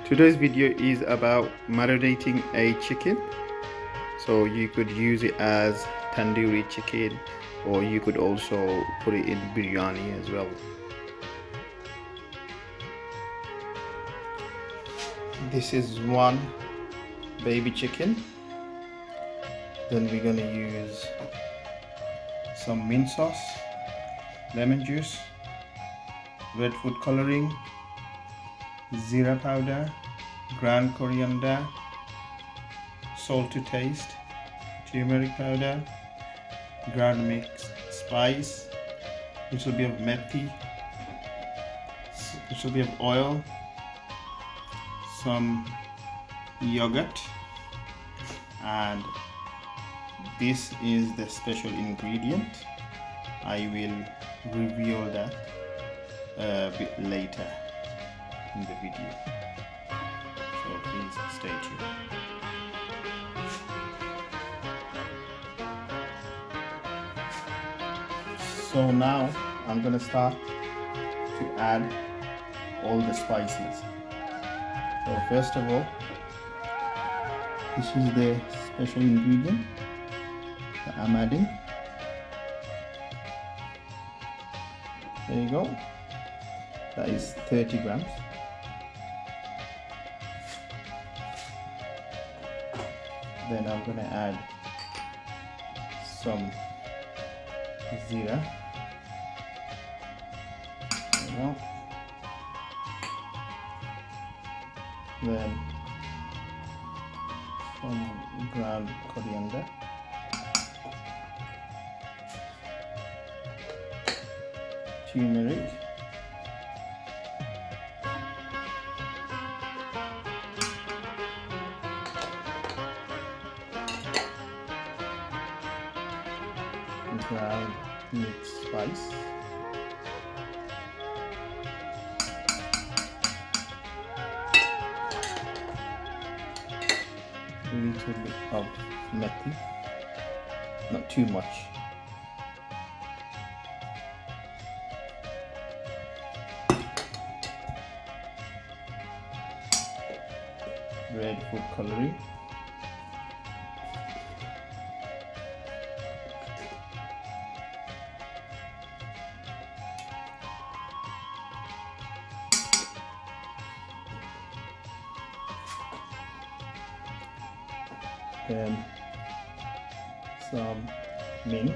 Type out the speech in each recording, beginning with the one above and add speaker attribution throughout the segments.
Speaker 1: Today's video is about marinating a chicken. So you could use it as tandoori chicken, or you could also put it in biryani as well. This is one baby chicken. Then we're gonna use some mint sauce, lemon juice, red food coloring, Zeera powder, ground coriander, salt to taste, turmeric powder, ground mixed spice, little bit of methi, little bit of oil, some yogurt, and this is the special ingredient. I will reveal that a bit later in the video, so please stay tuned. So now I'm gonna start to add all the spices. So first of all, this is the special ingredient that I'm adding. There you go. That is 30 grams. Then I'm gonna add some Zeera. There you go. Then some ground coriander. Turmeric. Ground mixed spice. A little bit of methi, not too much. Red food coloring. Then some mint,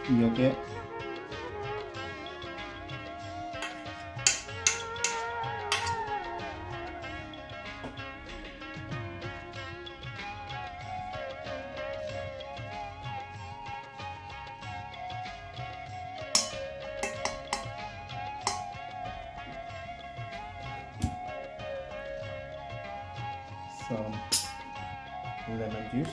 Speaker 1: yogurt, some lemon juice,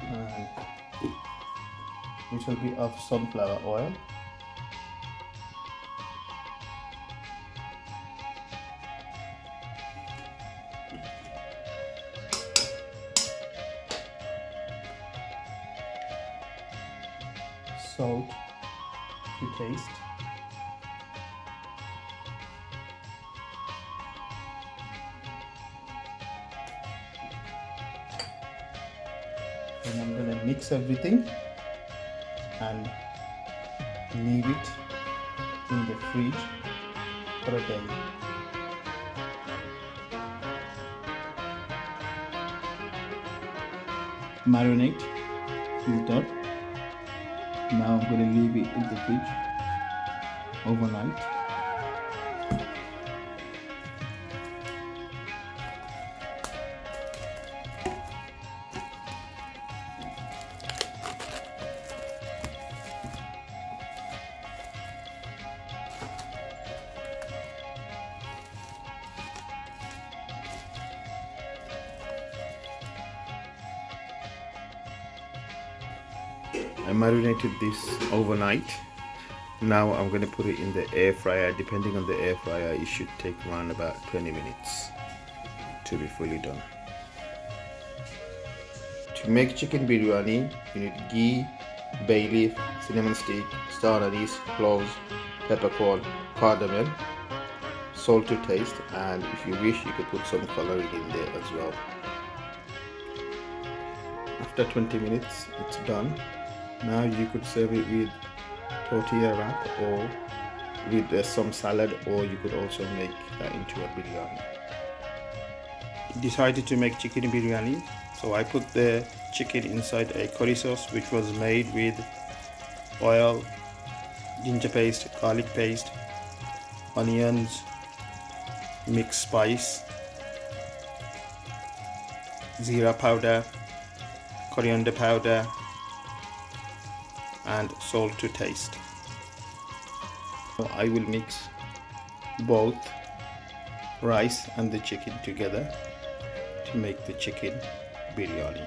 Speaker 1: and a little bit of sunflower oil. Salt to taste. And I'm gonna mix everything and leave it in the fridge for a day. Marinate is done. Now I'm going to leave it in the fridge overnight. I marinated this overnight. Now I'm going to put it in the air fryer. Depending on the air fryer, it should take around about 20 minutes to be fully done. To make chicken biryani, you need ghee, bay leaf, cinnamon stick, star anise, cloves, peppercorn, cardamom, salt to taste, and if you wish you could put some coloring in there as well. After 20 minutes it's done. Now you could serve it with tortilla wrap or with some salad, or you could also make that into a biryani. Decided to make chicken biryani, so I put the chicken inside a curry sauce which was made with oil, ginger paste, garlic paste, onions, mixed spice, Zeera powder, coriander powder, and salt to taste. So I will mix both rice and the chicken together to make the chicken biryani.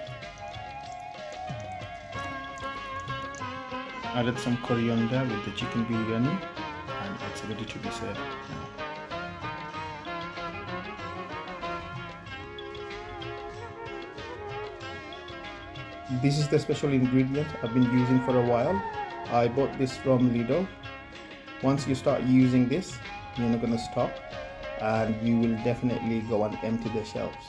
Speaker 1: Added some coriander with the chicken biryani and it's ready to be served now. This is the special ingredient I've been using for a while. I bought this from Lidl. Once you start using this, you're not going to stop, and you will definitely go and empty the shelves.